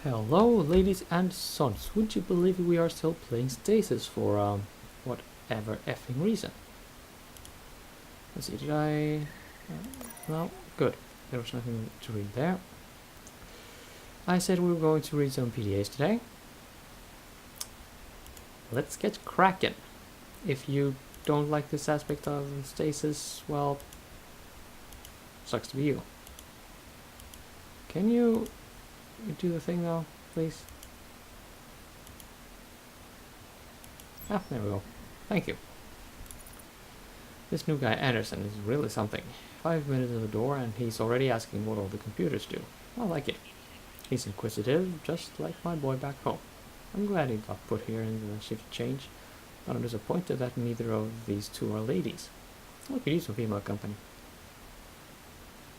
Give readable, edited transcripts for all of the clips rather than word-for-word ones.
Hello, ladies and sons. Would you believe we are still playing Stasis for, whatever effing reason? Let's see, did I... no, good. There was nothing to read there. I said we were going to read some PDAs today. Let's get cracking. If you don't like this aspect of Stasis, well, sucks to be you. Can you do the thing though, please? Ah, there we go. Thank you. This new guy Anderson is really something. 5 minutes at the door and he's already asking what all the computers do. I like it. He's inquisitive, just like my boy back home. I'm glad he got put here in the shift change, but I'm disappointed that neither of these two are ladies. I could use some female company.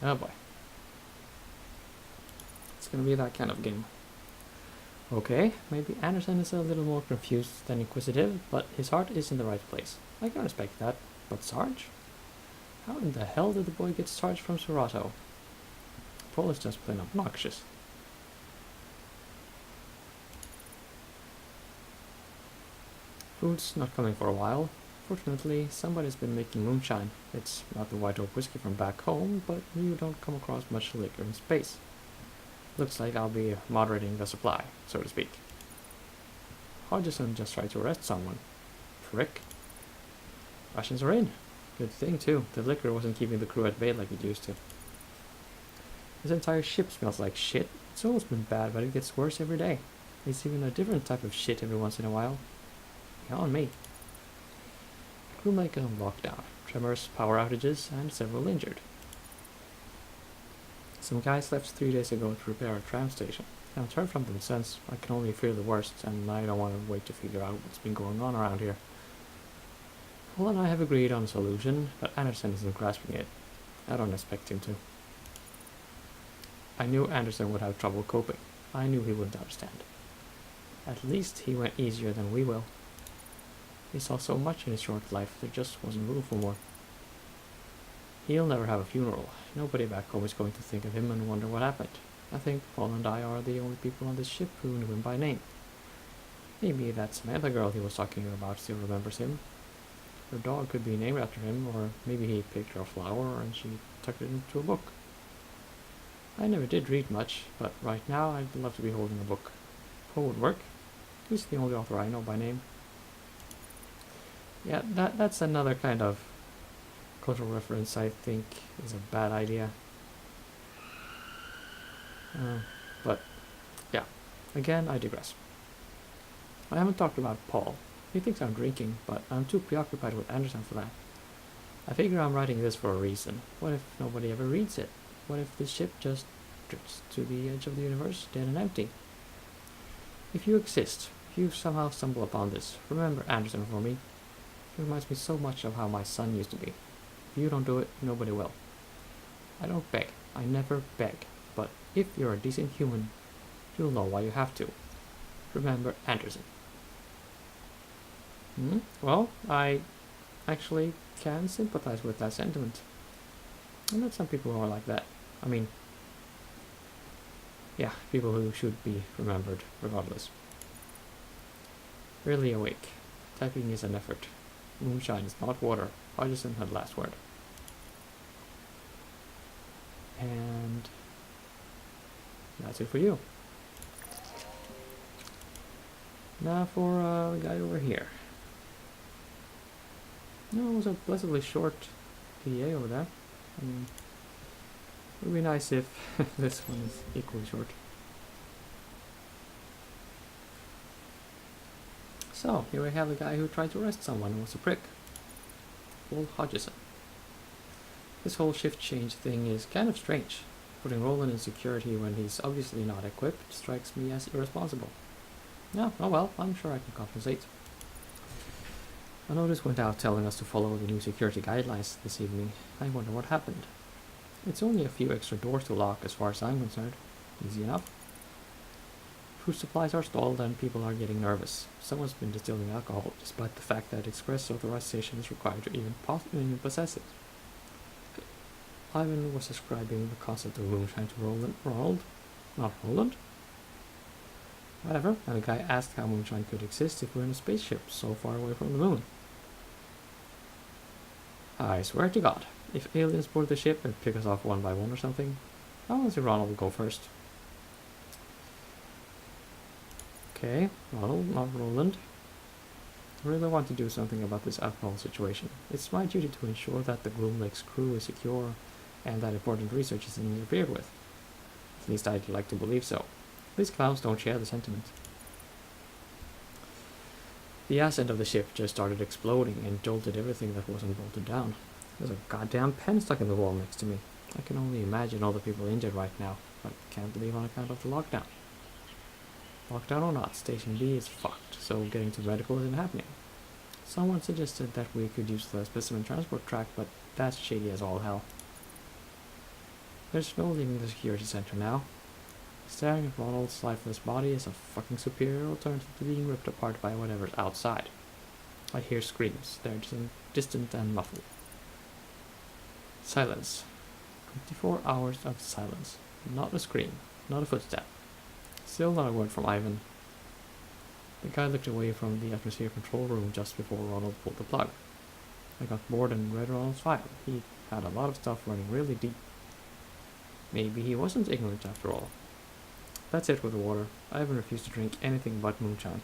Oh boy. It's gonna be that kind of game. Okay, maybe Anderson is a little more confused than inquisitive, but his heart is in the right place. I can respect that. But Sarge? How in the hell did the boy get Sarge from Serato? Paul is just plain obnoxious. Food's not coming for a while. Fortunately, somebody's been making moonshine. It's not the white oak whiskey from back home, but you don't come across much liquor in space. Looks like I'll be moderating the supply, so to speak. Hodgson just tried to arrest someone. Frick. Russians are in. Good thing, too. The liquor wasn't keeping the crew at bay like it used to. This entire ship smells like shit. It's always been bad, but it gets worse every day. It's even a different type of shit every once in a while. On me. Crewmate on lockdown. Tremors, power outages, and several injured. Some guys left 3 days ago to repair a tram station. I haven't heard from them since. I can only fear the worst, and I don't want to wait to figure out what's been going on around here. Paul and I have agreed on a solution, but Anderson isn't grasping it. I don't expect him to. I knew Anderson would have trouble coping. I knew he wouldn't understand. At least he went easier than we will. He saw so much in his short life, there just wasn't room for more. He'll never have a funeral. Nobody back home is going to think of him and wonder what happened. I think Paul and I are the only people on this ship who knew him by name. Maybe that Samantha girl he was talking about still remembers him. Her dog could be named after him, or maybe he picked her a flower and she tucked it into a book. I never did read much, but right now I'd love to be holding a book. Poe would work. He's the only author I know by name. Yeah, that's another kind of cultural reference I think is a bad idea. But, yeah. Again, I digress. I haven't talked about Paul. He thinks I'm drinking, but I'm too preoccupied with Anderson for that. I figure I'm writing this for a reason. What if nobody ever reads it? What if this ship just drifts to the edge of the universe, dead and empty? If you exist, if you somehow stumble upon this, remember Anderson for me. He reminds me so much of how my son used to be. If you don't do it, nobody will. I don't beg. I never beg. But if you're a decent human, you'll know why you have to. Remember Anderson. Well, I actually can sympathize with that sentiment. I know some people who are like that. I mean, yeah, people who should be remembered regardless. Really awake. Typing is an effort. Moonshine is not water. Hodgson had last word. And that's it for you. Now for the guy over here. No, it was a blessedly short PDA over there. I mean, it would be nice if this one is equally short. So, here we have the guy who tried to arrest someone and was a prick. Paul Hodgson. This whole shift change thing is kind of strange. Putting Roland in security when he's obviously not equipped strikes me as irresponsible. No, oh well, I'm sure I can compensate. A notice went out telling us to follow the new security guidelines this evening. I wonder what happened. It's only a few extra doors to lock as far as I'm concerned. Easy enough. Food supplies are stalled and people are getting nervous. Someone's been distilling alcohol, despite the fact that express authorization is required to even possess it. Ivan was describing the concept of moonshine to Roland. Not Roland? Whatever, and the guy asked how moonshine could exist if we're in a spaceship so far away from the moon. I swear to God, if aliens board the ship and pick us off one by one or something, I want to see Ronald go first. Okay, Ronald, not Roland. I really want to do something about this alcohol situation. It's my duty to ensure that the Gloom Lake's crew is secure and that important research isn't interfered with. At least I'd like to believe so. These clowns don't share the sentiment. The ass end of the ship just started exploding and jolted everything that wasn't bolted down. There's a goddamn pen stuck in the wall next to me. I can only imagine all the people injured right now, but can't leave on account of the lockdown. Lockdown or not, Station B is fucked, so getting to medical isn't happening. Someone suggested that we could use the specimen transport track, but that's shady as all hell. There's no leaving the security center now. Staring at Ronald's lifeless body is a fucking superior alternative to being ripped apart by whatever's outside. I hear screams. They're distant and muffled. Silence. 24 hours of silence. Not a scream. Not a footstep. Still not a word from Ivan. The guy looked away from the atmosphere control room just before Ronald pulled the plug. I got bored and read Ronald's file. He had a lot of stuff running really deep. Maybe he wasn't ignorant after all. That's it with the water. Ivan refused to drink anything but moonshine.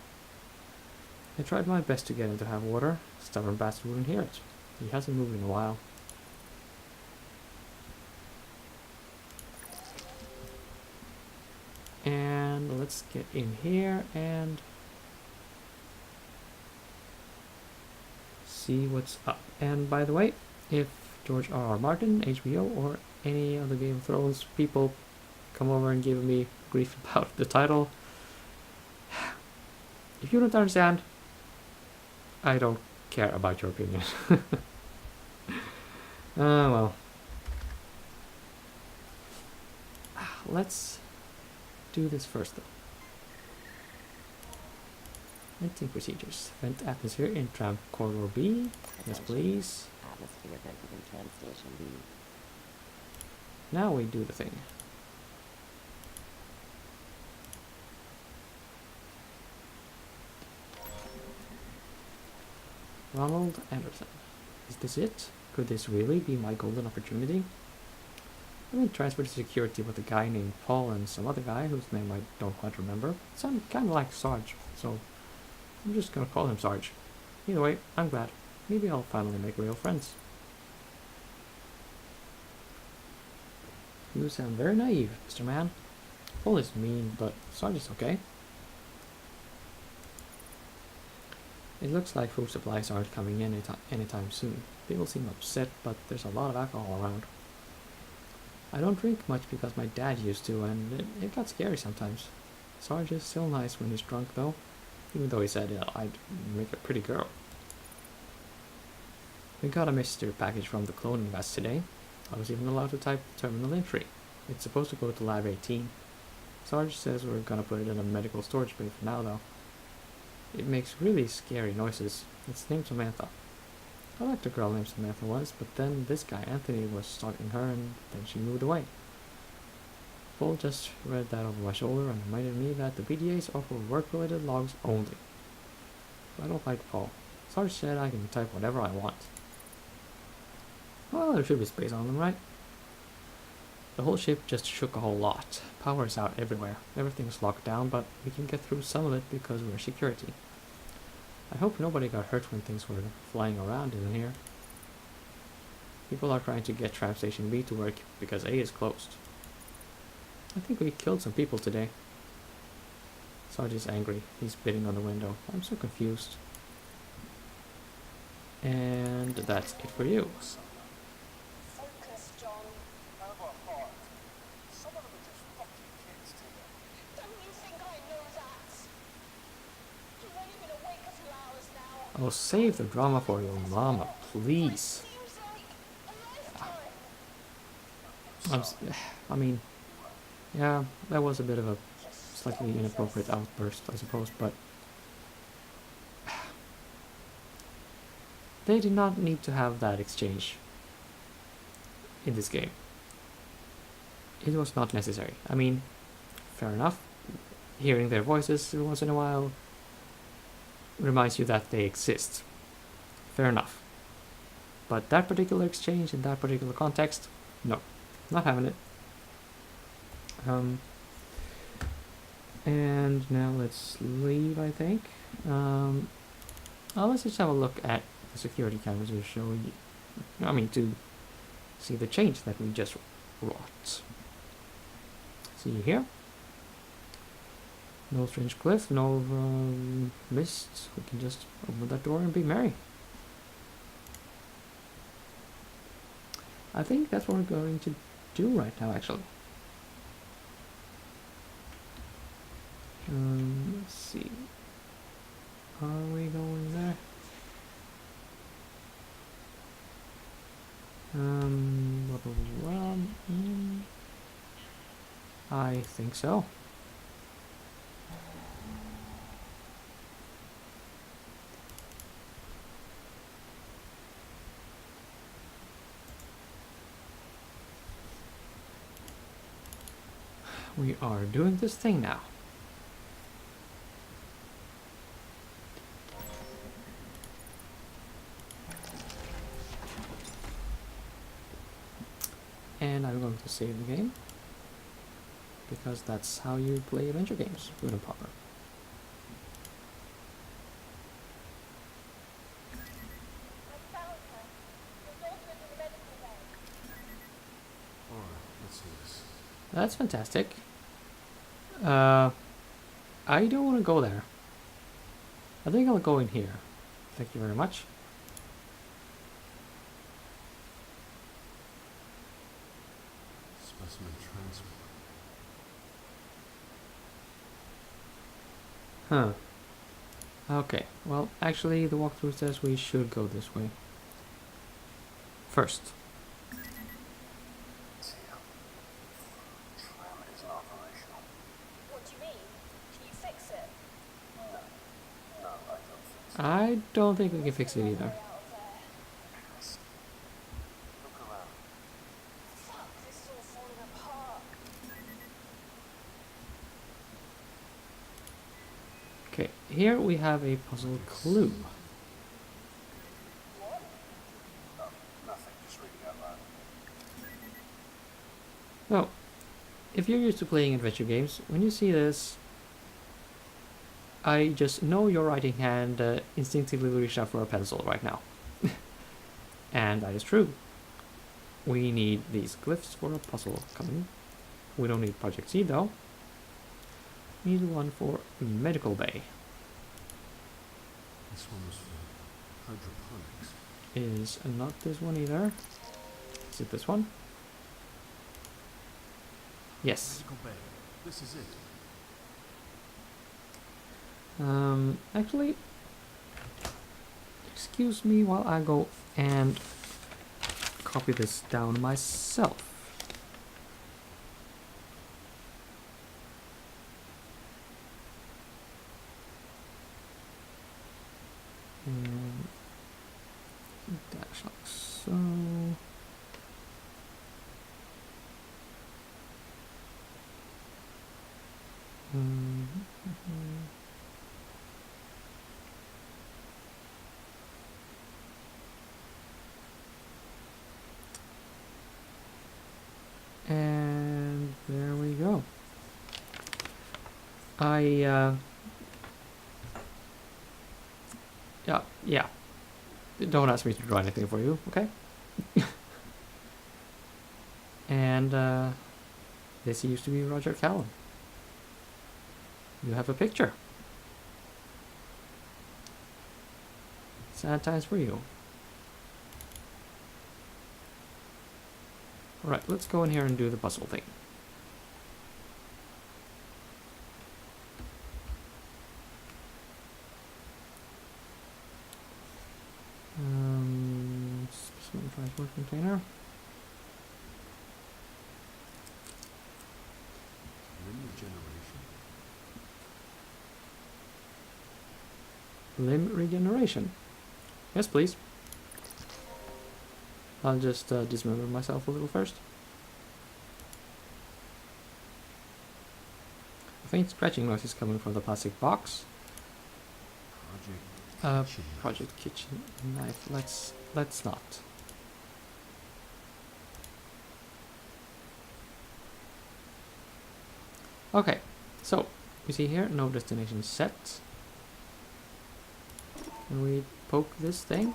I tried my best to get him to have water. Stubborn bastard wouldn't hear it. He hasn't moved in a while. And let's get in here and see what's up. And by the way, if George R.R. Martin, HBO, or any other Game of Thrones people come over and give me grief about the title, if you don't understand, I don't care about your opinion. Well. Let's do this first though. Venting procedures. Vent atmosphere in tram corridor B. Yes, please. Atmosphere vented in tram station B. Now we do the thing. Ronald Anderson. Is this it? Could this really be my golden opportunity? I've been transferred to security with a guy named Paul and some other guy whose name I don't quite remember. Sounds kind of like Sarge, so I'm just gonna call him Sarge. Either way, I'm glad. Maybe I'll finally make real friends. You sound very naive, Mr. Man. Paul is mean, but Sarge is okay. It looks like food supplies aren't coming in anytime soon. People seem upset, but there's a lot of alcohol around. I don't drink much because my dad used to, and it got scary sometimes. Sarge is still nice when he's drunk, though, even though he said I'd make a pretty girl. We got a mystery package from the cloning vest today. I was even allowed to type terminal entry. It's supposed to go to Lab 18. Sarge says we're gonna put it in a medical storage bay for now, though. It makes really scary noises. It's named Samantha. I liked a girl named Samantha once, but then this guy Anthony was stalking her and then she moved away. Paul just read that over my shoulder and reminded me that the PDAs offer work-related logs only. I don't like Paul. Sarge said I can type whatever I want. Well, there should be space on them, right? The whole ship just shook a whole lot. Power is out everywhere. Everything's locked down, but we can get through some of it because we're security. I hope nobody got hurt when things were flying around in here. People are trying to get tram station B to work because A is closed. I think we killed some people today. Sarge is angry. He's beating on the window. I'm so confused. And that's it for you. Focus, John. Have a heart. Some of them are just fucking kids to you. Don't you think I know that? You've only been awake a few hours now. Oh, save the drama for your mama, please. Seems like a lifetime. I mean, yeah, that was a bit of a slightly inappropriate outburst, I suppose, but they did not need to have that exchange in this game. It was not necessary. I mean, fair enough. hearing their voices every once in a while reminds you that they exist. Fair enough. But that particular exchange in that particular context, no, not having it. And now let's leave, I think. Let's just have a look at the security cameras to show you, I mean, to see the change that we just wrought. See here? No strange cliff, no mist. We can just open that door and be merry. I think that's what we're going to do right now, actually. Let's see. Are we going there? Blah, blah, blah, blah. I think so. We are doing this thing now. And I'm going to save the game, because that's how you play adventure games, good and proper. I found her. Your daughter is in the medical bay. Alright, let's do this. That's fantastic. I don't want to go there. I think I'll go in here. Thank you very much. Specimen transfer. Huh. Okay, well, actually, the walkthrough says we should go this way. First. Tram isn't operational. What do you mean? Can you fix it? No, I don't think so. I don't think we can fix it either. Way out of there. Look around. Fuck, this is all falling apart. Okay, here we have a puzzle clue. What? Oh, nothing. Just reading out loud. So, if you're used to playing adventure games, when you see this, I just know your writing hand instinctively reached out for a pencil right now. And that is true. We need these glyphs for a puzzle coming. We don't need Project C though. We need one for Medical Bay. This one was for hydroponics. Is not this one either. Is it this one? Yes. Medical bay. This is it. Actually, excuse me while I go and copy this down myself. Dash like so. And there we go. Yeah. Don't ask me to draw anything for you, okay? And this used to be Roger Callan. You have a picture. Sad times for you. Alright, let's go in here and do the puzzle thing. Specimen transport container. Limb regeneration. Limb regeneration. Yes, please. I'll just dismember myself a little first. faint scratching noise is coming from the plastic box. Kitchen Project kitchen knife. Let's not. Okay, so you see here, no destination set. Can we poke this thing?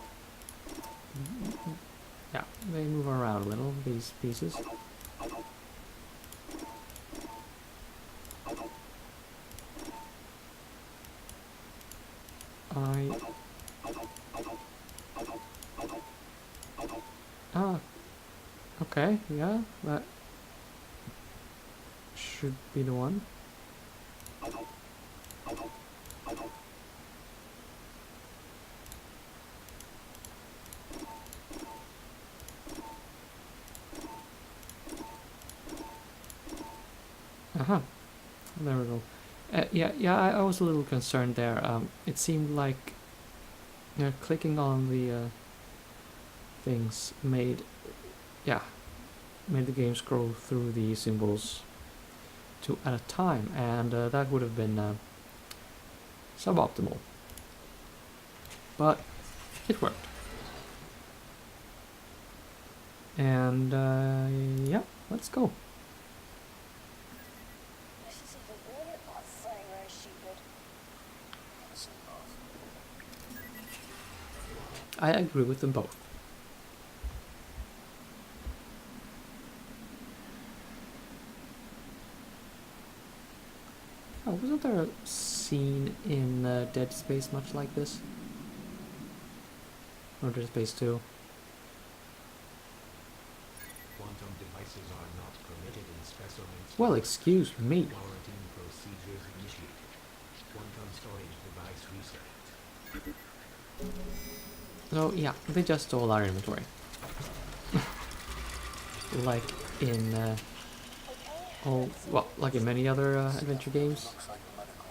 Yeah, they move around a little, these pieces. Ah, okay, yeah, that should be the one. Uh-huh. There we go. Yeah, I was a little concerned there. It seemed like clicking on the things made the game scroll through the symbols two at a time, and that would have been suboptimal. But it worked. And yeah, let's go. This is even weird. Oh, it's very, very stupid. That's enough. I agree with them both. Oh, wasn't there a scene in Dead Space much like this? Or Dead Space 2? Quantum devices are not permitted in specimens. Well, excuse me. Quarantine procedures initiated. Quantum storage device reset. So yeah, they just stole our inventory. Like in like in many other adventure games. Looks like the medical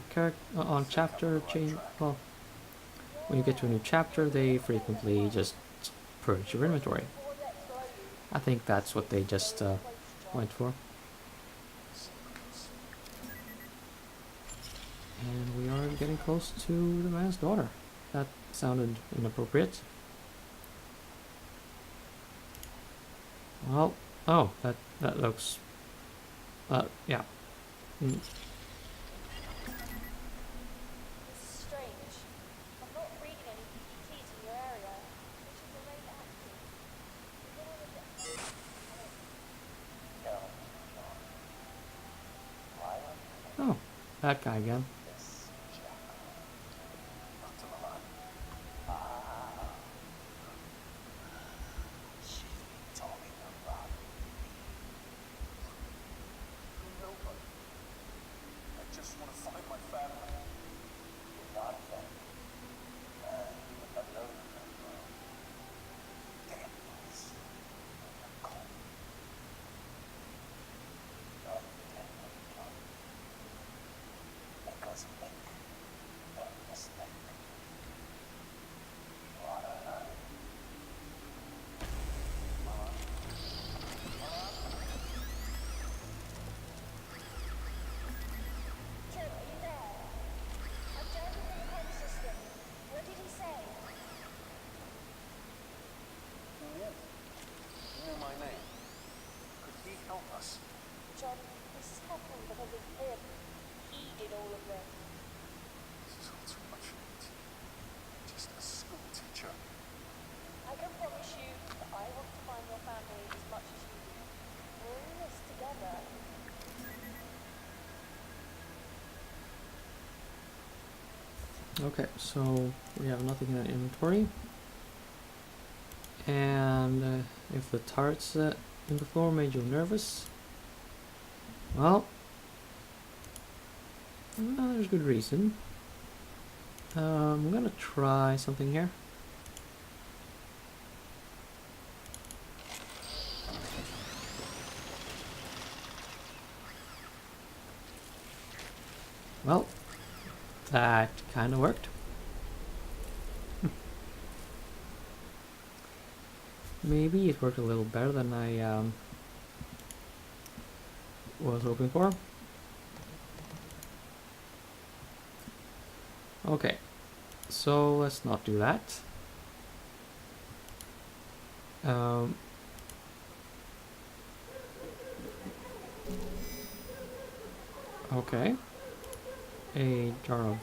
facility. On chapter change. Well, when you get to a new chapter, they frequently just purge your inventory. I think that's what they just went for. And we are getting close to the man's daughter. That sounded inappropriate. Well, oh, that looks. Yeah. This is strange. I'm not reading any PDAs in your area, which is the rate active. Oh, that guy again. Not to the line. She's been talking about nobody. I just want to find my family. Not them. Alone. Damn this. Cold. Not because make no mistake. What a lie. Tim, are you there? I'm driving from the home system. What did he say? Who knew? He knew my name. Could he help us? John, this is happening because of him. He did all of this. This is all too much for me. Just a school teacher. I can promise you that I want to find your family as much as you do. We're in this together. Okay, so we have nothing in our inventory. And if the turrets in the floor made you nervous, well, there's good reason. I'm gonna try something here. Well, that kind of worked. Maybe it worked a little better than I was hoping for. Okay, so let's not do that. Um, okay, a jar of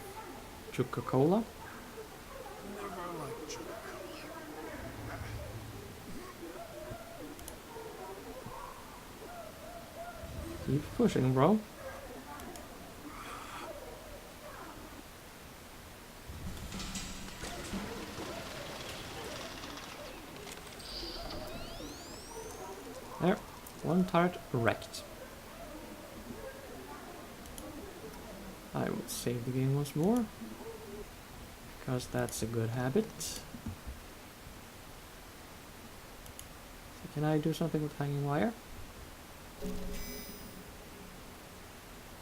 Coca-Cola. Never liked sugar cola. Keep pushing, bro. There, one turret wrecked. I will save the game once more, because that's a good habit. So can I do something with hanging wire?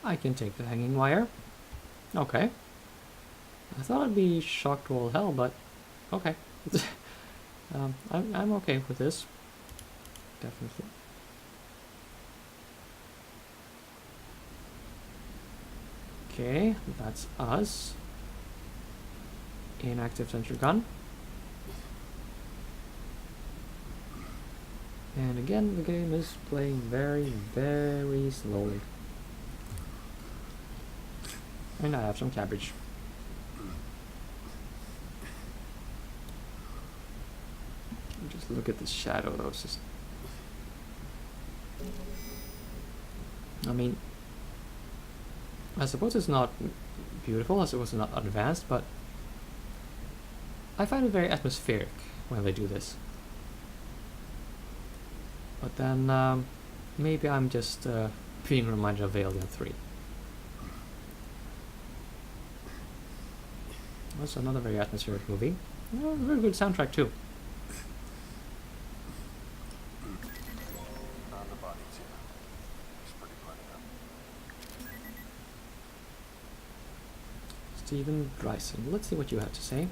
I can take the hanging wire. Okay. I thought I'd be shocked to all hell, but okay. I'm okay with this. Definitely. Okay, that's us. Inactive sentry gun. And again, the game is playing very, very slowly. And I have some cabbage. Just look at the shadow though, it's just... I mean, I suppose it's not beautiful, I suppose it's not advanced, but I find it very atmospheric when they do this. But then, maybe I'm just being reminded of Alien 3. That's another very atmospheric movie. Very good soundtrack too. Found the bodies here. It's pretty clean up. Stephen Bryson, let's see what you have to say.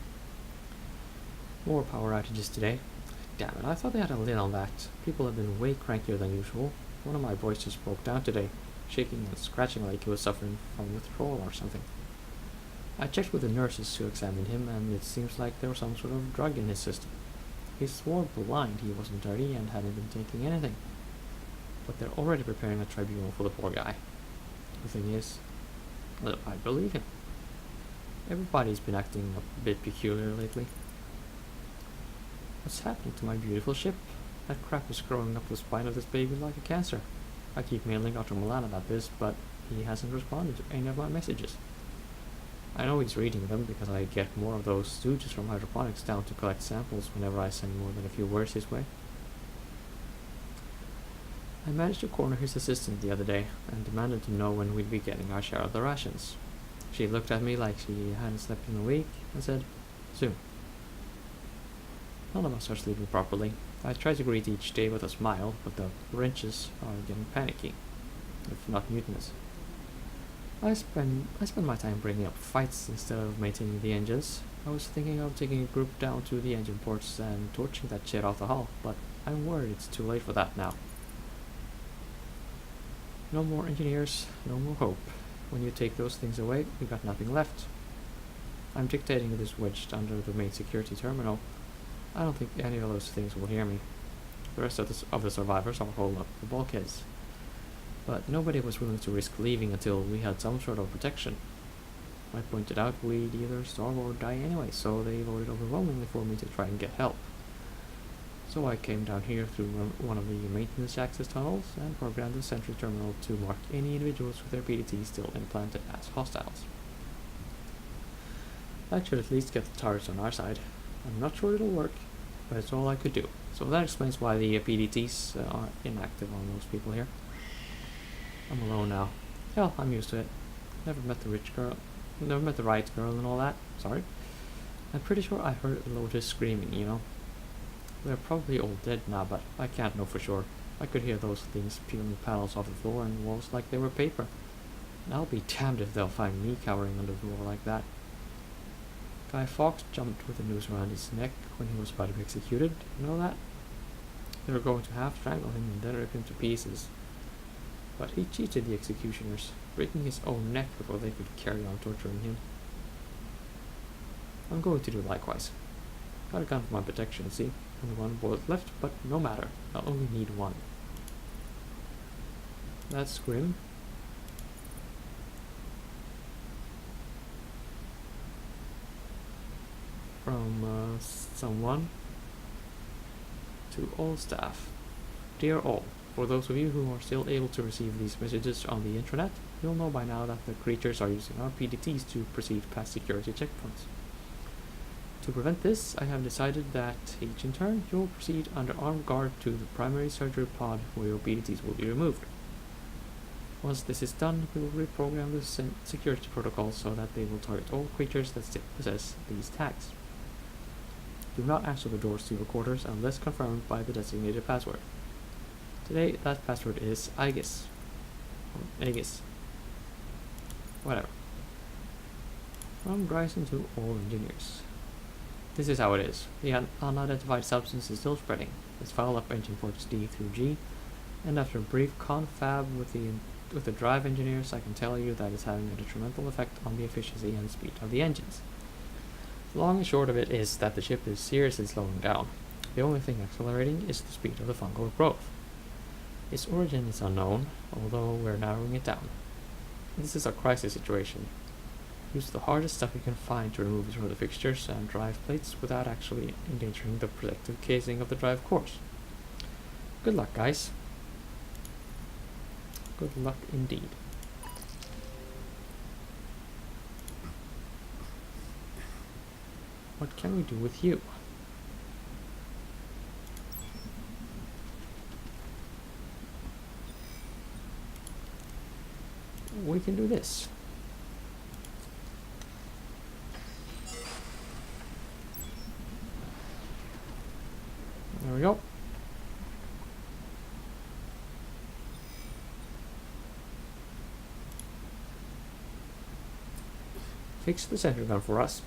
More power outages today. Damn it, I thought they had a lid on that. People have been way crankier than usual. One of my boys just broke down today, shaking and scratching like he was suffering from withdrawal or something. I checked with the nurses who examined him, and it seems like there was some sort of drug in his system. He swore blind he wasn't dirty and hadn't been taking anything. But they're already preparing a tribunal for the poor guy. The thing is, well, I believe him. Everybody's been acting a bit peculiar lately. What's happening to my beautiful ship? That crap is growing up the spine of this baby like a cancer. I keep mailing Dr. Milan about this, but he hasn't responded to any of my messages. I know he's reading them because I get more of those stooges from hydroponics down to collect samples whenever I send more than a few words his way. I managed to corner his assistant the other day and demanded to know when we'd be getting our share of the rations. She looked at me like she hadn't slept in a week and said, "Soon." None of us are sleeping properly. I try to greet each day with a smile, but the wrenches are getting panicky, if not mutinous. I spend my time bringing up fights instead of maintaining the engines. I was thinking of taking a group down to the engine ports and torching that shit off the hull, but I'm worried it's too late for that now. No more engineers, no more hope. When you take those things away, we got nothing left. I'm dictating this wedged under the main security terminal. I don't think any of those things will hear me. The rest of the survivors are holed up the bulkheads. But nobody was willing to risk leaving until we had some sort of protection. I pointed out we'd either starve or die anyway, so they voted overwhelmingly for me to try and get help. So I came down here through one of the maintenance access tunnels and programmed the Sentry terminal to mark any individuals with their PDT still implanted as hostiles. That should at least get the turrets on our side. I'm not sure it'll work, but it's all I could do. So that explains why the PDTs are inactive on most people here. I'm alone now. Hell, I'm used to it. Never met the right girl and all that. Sorry. I'm pretty sure I heard Lotus screaming, you know. They're probably all dead now, but I can't know for sure. I could hear those things peeling panels off the floor and walls like they were paper. And I'll be damned if they'll find me cowering under the floor like that. Guy Fawkes jumped with a noose around his neck when he was about to be executed. You know that? They were going to half strangle him and then rip him to pieces. But he cheated the executioners, breaking his own neck before they could carry on torturing him. I'm going to do likewise. Got a gun for my protection, see? Only one bullet left, but no matter. I'll only need one. That's grim. From someone to all staff. Dear all, for those of you who are still able to receive these messages on the intranet, you'll know by now that the creatures are using our PDTs to proceed past security checkpoints. To prevent this, I have decided that each in turn you will proceed under armed guard to the primary surgery pod where your PDTs will be removed. Once this is done, we will reprogram the security protocols so that they will target all creatures that possess these tags. Do not answer the doors to your quarters unless confirmed by the designated password. Today, that password is Aegis. Or Aegis. Whatever. From Bryson to all engineers. This is how it is. The unidentified substance is still spreading. Let's file up engine ports D through G, and after a brief confab with the drive engineers, I can tell you that it's having a detrimental effect on the efficiency and speed of the engines. The long and short of it is that the ship is seriously slowing down. The only thing accelerating is the speed of the fungal growth. Its origin is unknown, although we're narrowing it down. This is a crisis situation. Use the hardest stuff you can find to remove it from the fixtures and drive plates without actually endangering the protective casing of the drive cores. Good luck, guys. Good luck indeed. What can we do with you? We can do this. There we go. Fix the sentry gun for us.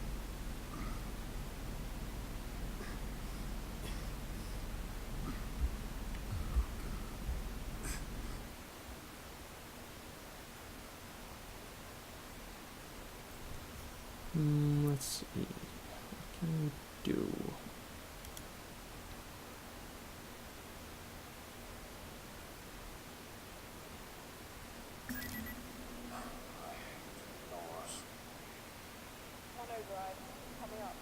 Let's see. What can we do? On override. Coming up.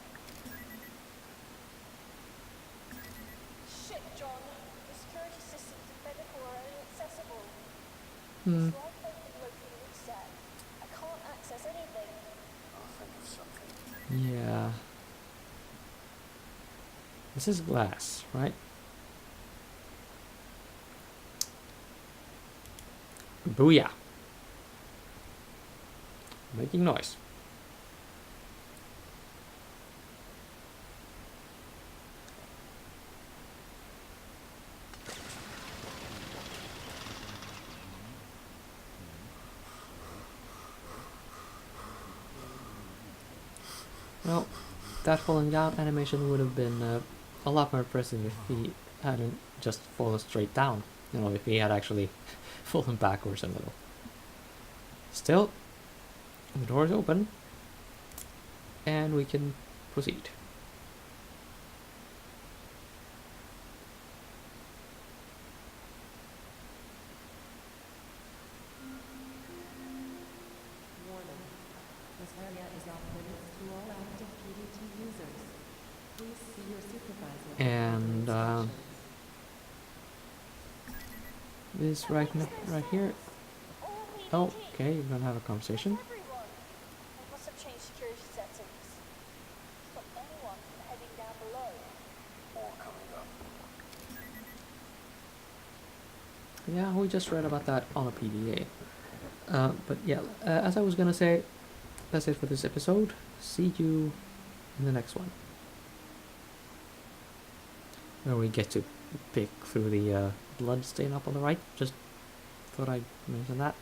Shit, John. The security systems and medical are inaccessible. It's like they've been locally reset. I can't access anything. I'll think of something. Yeah. This is glass, right? Booyah. Making noise. Well, that falling down animation would have been a lot more impressive if he hadn't just fallen straight down. You know, if he had actually fallen backwards a little. Still, the door is open, and we can proceed. Warning. This area is off limits to all active PDT users. Please see your supervisor. And this right here. Oh, okay, you're gonna have a conversation. Everyone. They must have changed security settings. Stop anyone from heading down below. More coming up. Yeah, we just read about that on a PDA. But yeah, as I was gonna say, that's it for this episode. See you in the next one, where we get to pick through the blood stain up on the right. Just thought I'd mention that.